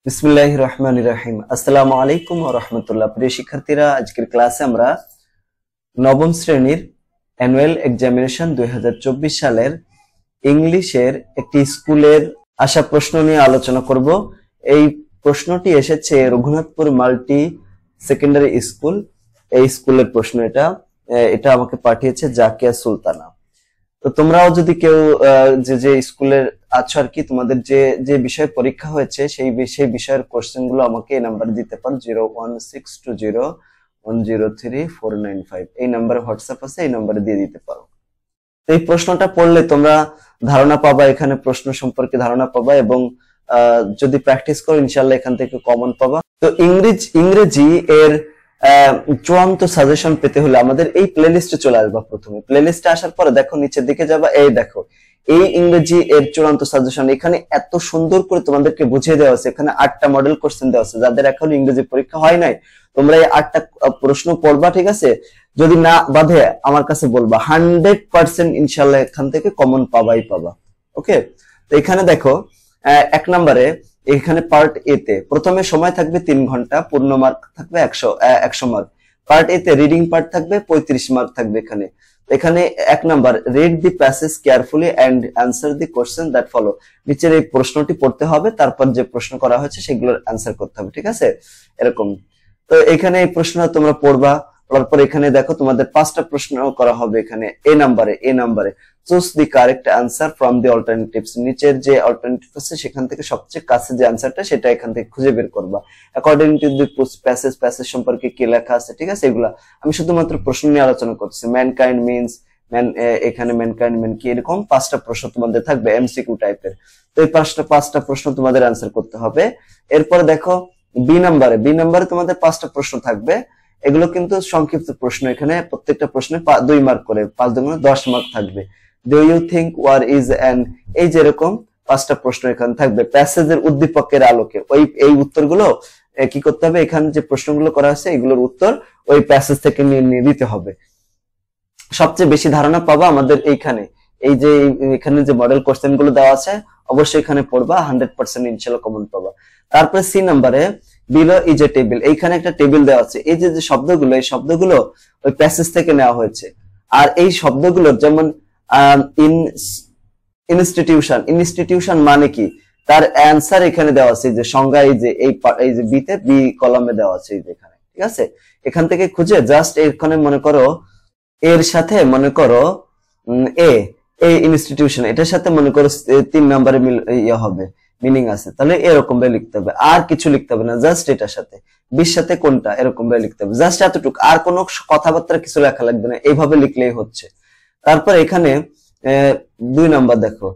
বিসমিল্লাহির রহমানির রহিম। আসসালামু আলাইকুম ওয়া রাহমাতুল্লাহ। প্রিয় শিক্ষার্থীরা, আজকের ক্লাসে আমরা নবম শ্রেণীর অ্যানুয়াল এক্সামিনেশন 2024 সালের ইংলিশের একটি স্কুলের আসা প্রশ্ন নিয়ে আলোচনা করব। এই প্রশ্নটি এসেছে রঘুনাথপুর মাল্টি সেকেন্ডারি স্কুল, এই স্কুলের প্রশ্ন। এটা আমাকে পাঠিয়েছে জাকিয়া সুলতানা। তো তোমরাও যদি কেউ যে স্কুলের আছো আর কি, তোমাদের যে বিষয় পরীক্ষা হয়েছে সেই বিষয়ের কোশ্চেন গুলো আমাকে এই নাম্বারে দিতে পারো, 01620103495। এই নাম্বারে হোয়াটসঅ্যাপ আছে, এই নাম্বারে দিয়ে দিতে পারো। তো এই প্রশ্নটা পড়লে তোমরা ধারণা পাবা, এখানে প্রশ্ন সম্পর্কে ধারণা পাবা, এবং যদি প্র্যাকটিস করো ইনশাল্লাহ এখান থেকে কমন পাবা। তো ইংরেজি এর চূড়ান্ত সাজেশন পেতে হলে আমাদের এই প্লেলিস্টে চলে আসবা। প্রথমে প্লেলিস্টে আসার পরে দেখো নিচের দিকে যাবা, এই দেখো এই ইংরেজি এর চূড়ান্ত সাজেশন। এখানে এত সুন্দর করে তোমাদেরকে বুঝিয়ে দেওয়া আছে। এখানে 8টা মডেল কোশ্চেন দেওয়া আছে। যাদের এখন ইংরেজি পরীক্ষা হয় নাই, তোমরা এই 8টা প্রশ্ন পড়বা, ঠিক আছে? যদি না বাধে আমার কাছে বলবা, 100% ইনশাল্লাহ এখান থেকে কমন পাবাই পাবা। ওকে, তো এখানে দেখো 1 নম্বরে এখানে পার্ট এ তে প্রথমে সময় থাকবে 3 ঘন্টা, পূর্ণ মার্ক থাকবে 100 মার্ক। পার্ট এ তে রিডিং পার্ট থাকবে 35 মার্ক থাকবে। এখানে 1 number, read the passage carefully and answer the question that follow. নিচের এই প্রশ্নটি পড়তে হবে, তারপর যে প্রশ্ন করা হয়েছে সেগুলোর অ্যান্সার করতে হবে, ঠিক আছে? এরকম। তো এখানে এই প্রশ্নটা তোমরা পড়বা। তারপর এখানে দেখো তোমাদের 5টা প্রশ্ন করা হবে। এখানে এ নাম্বারে choose the correct answer from the alternatives. নিচের যে অল্টারনেটিভ আছে সেখান থেকে সবচেয়ে কাছে যে অ্যান্সারটা সেটা এখান থেকে খুঁজে বের করবা। অ্যাকর্ডিং টু দি প্যাসেজ সম্পর্কে কি লেখা আছে, ঠিক আছে? এগুলা আমি শুধুমাত্র প্রশ্ন নিয়ে আলোচনা করছি। ম্যানকাইন্ড মিন্স এখানে ম্যানকাইন্ড মিন কি, এরকম 5টা প্রশ্ন তোমাদের থাকবে এমসিকিউ টাইপের। তো এই 5টা প্রশ্ন তোমাদের অ্যান্সার করতে হবে। এরপরে দেখো বি নাম্বারে তোমাদের 5টা প্রশ্ন থাকবে। এগুলো কিন্তু সংক্ষিপ্ত প্রশ্ন। এখানে প্রত্যেকটা প্রশ্নে 2 মার্ক করে, 5 দুগুণে 10 মার্ক থাকবে। Do you think war is an, এই যেরকম 5টা প্রশ্ন এখানে থাকবে। প্যাসেজের উদ্দীপকের আলোকে এই উত্তরগুলো কি করতে হবে, এখানে যে প্রশ্নগুলো করা হয়েছে এগুলোর উত্তর ওই প্যাসেজ থেকে নিয়ে দিতে হবে। সবচেয়ে বেশি ধারণা পাবা আমাদের এইখানে, এখানে যে মডেল কোশ্চেন গুলো দেওয়া আছে অবশ্যই এখানে পড়বা, 100% ইনশাআল্লাহ কমন পাবা। তারপরে সি নাম্বারে বিলো ইজ এ টেবিল, এইখানে একটা টেবিল দেওয়া আছে। এই যে শব্দগুলো, এই শব্দগুলো ওই প্যাসেজ থেকে নেওয়া হয়েছে। আর এই শব্দগুলো যেমন ইনস্টিটিউশন মানে কি, তার অ্যান্সার এখানে দেওয়া আছে। যে সংজ্ঞা এই যে বিতে বি কলামে দেওয়া আছে, এই যে এখানে, ঠিক আছে? এখান থেকে খুঁজে জাস্ট এখানে মনে করো এর সাথে মনে করো ইনস্টিটিউশন, এটার সাথে মনে করো 3 নম্বরে হবে, মিনিং আছে, তাহলে এরকম ভাবে লিখতে হবে। আর কিছু লিখতে হবে না, জাস্ট এটার সাথে বির সাথে কোনটা এরকম ভাবে লিখতে হবে, জাস্ট এতটুকু। আর কোনো কথাবার্তা কিছু লেখা লাগবে না, এইভাবে লিখলেই হচ্ছে। তারপর এখানে 2 নাম্বার দেখো,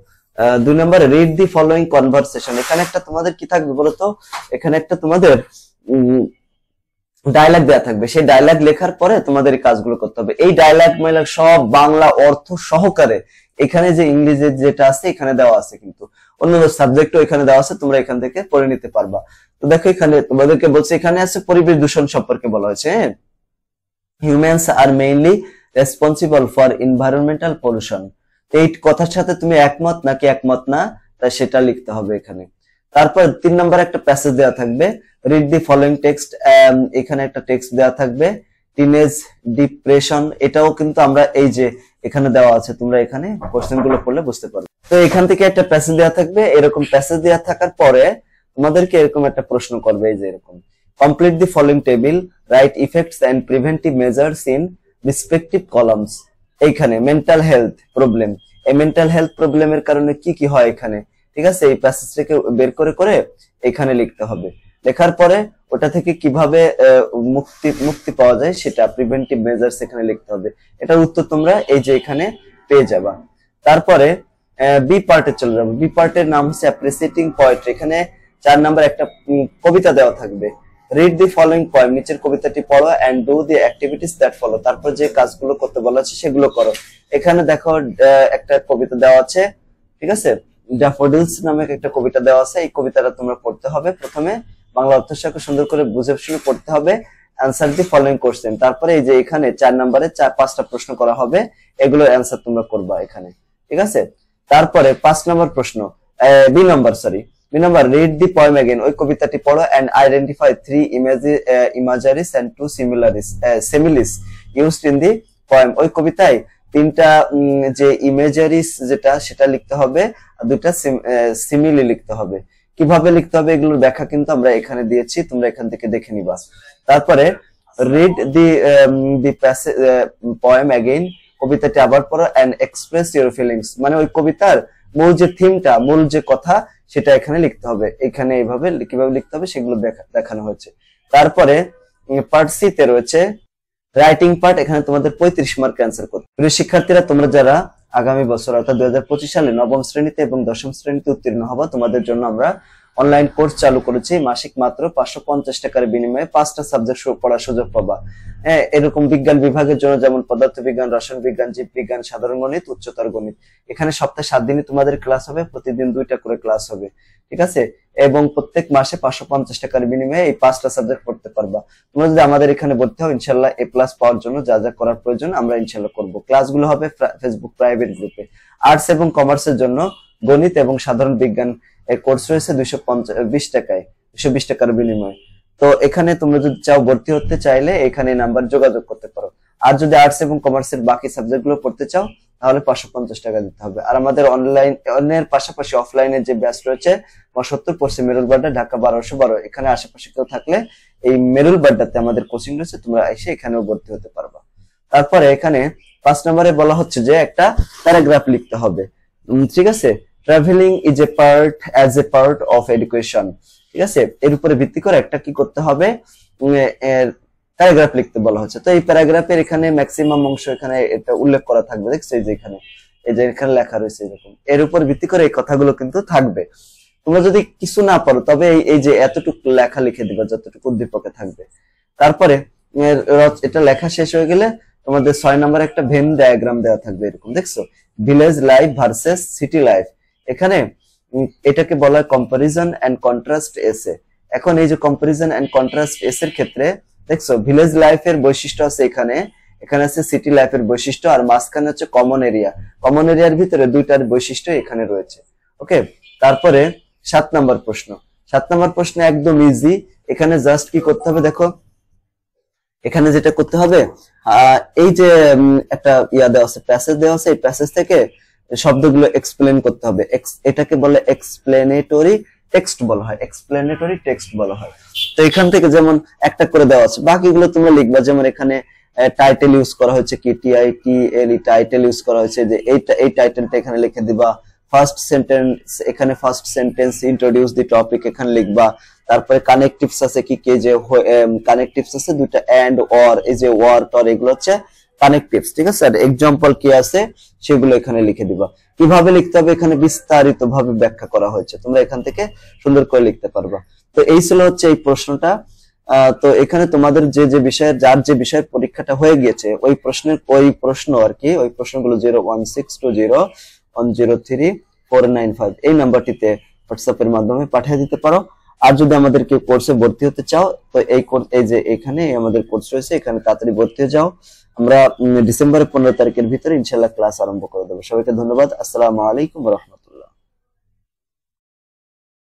2 নাম্বারে রিড দি ফলোইং কনভারসেশন। এখানে একটা তোমাদের কি থাকবে বলতো, এখানে একটা তোমাদের ডায়লগ দেয়া থাকবে। সেই ডায়লগ লেখার পরে তোমাদের এই কাজগুলো করতে হবে। এই ডায়লগ সব বাংলা অর্থ সহকারে এখানে যে ইংরেজি যেটা আছে এখানে দেওয়া আছে, কিন্তু অন্য সাবজেক্টও এখানে দেওয়া আছে, তোমরা এখান থেকে পড়ে নিতে পারবা। তো দেখো এখানে তোমাদেরকে বলছে, এখানে আছে পরিবেশ দূষণ সম্পর্কে বলা হয়েছে। Humans are mainly responsible for environmental pollution. এই কথার সাথে তুমি একমত নাকি একমত না, তাই সেটা লিখতে হবে এখানে। তারপর 3 নম্বর একটা প্যাসেজ দেওয়া থাকবে, রিড দি ফলোইং টেক্সট। এখানে একটা টেক্সট দেওয়া থাকবে, টিনেজ ডিপ্রেশন। এটাও কিন্তু আমরা এই যে এখানে দেওয়া আছে, তোমরা এখানে কোশ্চেন গুলো পড়লে বুঝতে পারবে। তো এখান থেকে একটা প্যাসেজ দেওয়া থাকবে। এরকম প্যাসেজ দেওয়া থাকার পরে তোমাদেরকে এরকম একটা প্রশ্ন করবে, এই যে এরকম, complete the following table, write effects and preventive measures in respective columns. এইখানে মেন্টাল হেলথ প্রবলেম, এই মেন্টাল হেলথ প্রবলেমের কারণে কি কি হয় এখানে, ঠিক আছে? এই প্যাসেজ থেকে বের করে এখানে লিখতে হবে। লেখার পরে ওটা থেকে কিভাবে মুক্তি পাওয়া যায় সেটা, প্রিভেন্টিভ মেজার্স এখানে লিখতে হবে। এটার উত্তর তোমরা এই যে এখানে পেয়ে যাবা। তারপরে বি পার্টে চলে যাবো। বি পার্টের নাম হচ্ছে অ্যাপ্রিসিয়েটিং পোয়েট্রি। এখানে 4 নাম্বার একটা কবিতা দেওয়া থাকবে। রিড দি ফলোইং পোয়েম, নিচের কবিতাটি পড়ো and do the activities that follow. তারপর যে কাজগুলো করতে বলা আছে সেগুলো করো। এখানে দেখো একটা কবিতা দেওয়া আছে, ঠিক আছে? ড্যাফোডিলস নামে একটা কবিতা দেওয়া আছে। এই কবিতাটা তোমরা পড়তে হবে। প্রথমে বাংলা অর্থ সুন্দর করে বুঝে শুনে পড়তে হবে। Answer the following question. তারপরে এই যে এখানে 4 নম্বরে 5টা প্রশ্ন করা হবে, এগুলোর অ্যান্সার তোমরা করবা এখানে, ঠিক আছে? তারপরে 5 নম্বর প্রশ্ন, 2 number read the poem again, ওই কবিতাটি পড়ো and identify 3 imageries and 2 similes used in the poem. ওই কবিতায় তিনটা যে ইমেজারিস যেটা সেটা লিখতে হবে আর দুইটা সিমিলি লিখতে হবে। কিভাবে লিখতে হবে এগুলোর ব্যাখ্যা কিন্তু আমরা এখানে দিয়েছি, তোমরা এখান থেকে দেখে নিবা। তারপরে রিড দি পোয়েম अगेन, কবিতাটি আবার পড়ো এন্ড এক্সপ্রেস ইউর ফিলিংস, মানে ওই কবিতার মূল যে থিমটা, মূল যে কথা সেটা এখানে লিখতে হবে। এখানে এইভাবে কিভাবে লিখতে হবে সেগুলো দেখানো হয়েছে। তারপরে পার্ট সি তে রয়েছে রাইটিং পার্ট, এখানে তোমাদের 35 মার্ক অ্যান্সার করতে। প্রিয় শিক্ষার্থীরা, তোমরা যারা আগামী বছর অর্থাৎ 2025 সালে নবম শ্রেণীতে এবং দশম শ্রেণীতে উত্তীর্ণ হবা, তোমাদের জন্য আমরা অনলাইন কোর্স চালু করেছি। মাসিক মাত্র 550 টাকার বিনিময়ে 5টা সাবজেক্ট পড়ার সুযোগ পাবা। এরকম বিজ্ঞান বিভাগের জন্য যেমন পদার্থবিজ্ঞান, রসায়ন বিজ্ঞান, জীববিজ্ঞান, সাধারণ গণিত, উচ্চতর গণিত। এখানে সপ্তাহে 7 দিনই তোমাদের ক্লাস হবে, প্রতিদিন 2টা করে ক্লাস হবে, ঠিক আছে? এবং প্রত্যেক মাসে 550 টাকার বিনিময়ে এই 5টা সাবজেক্ট পড়তে পারবা। তোমরা যদি আমাদের এখানে ভর্তি হও, ইনশাআল্লাহ A+ পাওয়ার জন্য যা যা করার প্রয়োজন আমরা ইনশাআল্লাহ করব। ক্লাসগুলো হবে ফেসবুক প্রাইভেট গ্রুপে। আর্টস এবং কমার্সের জন্য গণিত এবং সাধারণ বিজ্ঞান এই কোর্স রয়েছে 220 টাকার বিনিময়ে। তো এখানে তোমরা যদি চাও ভর্তি হতে চাইলে এখানে নাম্বার যোগাযোগ করতে পারো। আর যদি আর্টস এবং কমার্সের বাকি সাবজেক্টগুলো পড়তে চাও তাহলে 550 টাকা দিতে হবে। আর আমাদের অনলাইনের পাশাপাশি অফলাইনের যে ব্যাচ রয়েছে 75 মেরুল বাড্ডা, ঢাকা 1212, এখানে আশেপাশে কেউ থাকলে এই মেরুল বাড্ডাতে আমাদের কোচিং রয়েছে, তোমরা এসে এখানেও ভর্তি হতে পারবা। তারপরে এখানে 5 নম্বরে বলা হচ্ছে যে একটা প্যারাগ্রাফ লিখতে হবে, ঠিক আছে? Travelling is a part as a part of education, ঠিক আছে? এর উপরে ভিত্তি করে একটা কি করতে হবে, প্যারাগ্রাফ লিখতে বলা হচ্ছে। তো এই প্যারাগ্রাফের এখানে ম্যাক্সিমাম অংশ এখানে এটা উল্লেখ করা থাকবে, দেখছো এই যে এখানে লেখা রয়েছে এরকম। এর উপর ভিত্তি করে এই কথাগুলো কিন্তু থাকবে। তোমরা যদি কিছু না পারো তবে এই যে এতটুকু লেখা লিখে দিবা যতটুকু উদ্দীপকে থাকবে। তারপরে এটা লেখা শেষ হয়ে গেলে তোমাদের 6 নম্বরে একটা ভেন ডায়াগ্রাম দেওয়া থাকবে এরকম, দেখছো? Village life versus city life. এখানে এটাকে বলা হয় কম্পারিজন এন্ড কন্ট্রাস্ট এসে। এখন এই যে কম্পারিজন এন্ড কন্ট্রাস্ট এসের ক্ষেত্রে দেখছো ভিলেজ লাইফের বৈশিষ্ট্য আছে এখানে আছে সিটি লাইফের বৈশিষ্ট্য, আর মাঝখানে হচ্ছে কমন এরিয়া। কমন এরিয়ার ভিতরে দুইটার বৈশিষ্ট্য এখানে রয়েছে, ওকে? তারপরে 7 নম্বর প্রশ্ন। 7 নম্বর প্রশ্ন একদম ইজি। এখানে জাস্ট কি করতে হবে দেখো, এখানে যেটা করতে হবে, এই যে একটা দেওয়া আছে, প্যাসেজ দেওয়া আছে, এই প্যাসেজ থেকে শব্দগুলো এক্সপ্লেন করতে হবে। এটাকে বলে এক্সপ্লেনেটরি টেক্সট বলা হয়, এক্সপ্লেনেটরি টেক্সট বলা হয়। তো এখান থেকে যেমন একটা করে দেওয়া আছে, বাকিগুলো তোমরা লিখবা। যেমন এখানে টাইটেল ইউজ করা হয়েছে, KTITLE টাইটেল ইউজ করা হয়েছে, যে এই টাইটেলটা এখানে লিখে দিবা। ফার্স্ট সেন্টেন্স, এখানে ফার্স্ট সেন্টেন্স ইন্ট্রোডিউস দি টপিক এখানে লিখবা। তারপরে কানেকটিভস আছে কি কি, যে কানেকটিভস আছে দুইটা, এন্ড অর, এই যে ওয়ার টর, এগুলো হচ্ছে কানেকটিভস, ঠিক আছে? আর এক্সাম্পল কি আছে সেগুলো এখানে লিখে দিবা। কিভাবে লিখতে হবে এখানে বিস্তারিত ভাবে ব্যাখ্যা করা হয়েছে, তোমরা এখান থেকে সুন্দর করে লিখতে পারবা। তো এই ছিল হচ্ছে এই প্রশ্নটা। তো এখানে তোমাদের যে বিষয়ের যে বিষয়ের পরীক্ষাটা হয়ে গিয়েছে ওই প্রশ্ন আর কি, ওই প্রশ্নগুলো 01620103495 এই নাম্বারটিতে হোয়াটসঅ্যাপ এর মাধ্যমে পাঠিয়ে দিতে পারো। আর যদি আমাদের কেউ কোর্সে ভর্তি হতে চাও তো এই যে এখানে আমাদের কোর্স রয়েছে, এখানে তাড়াতাড়ি ভর্তি হয়ে যাও। আমরা ডিসেম্বরের 15 তারিখের ভিতরে ইনশাআল্লাহ ক্লাস আরম্ভ করে দেবো। সবাইকে ধন্যবাদ। আসসালামু আলাইকুম ওয়া রাহমাতুল্লাহ।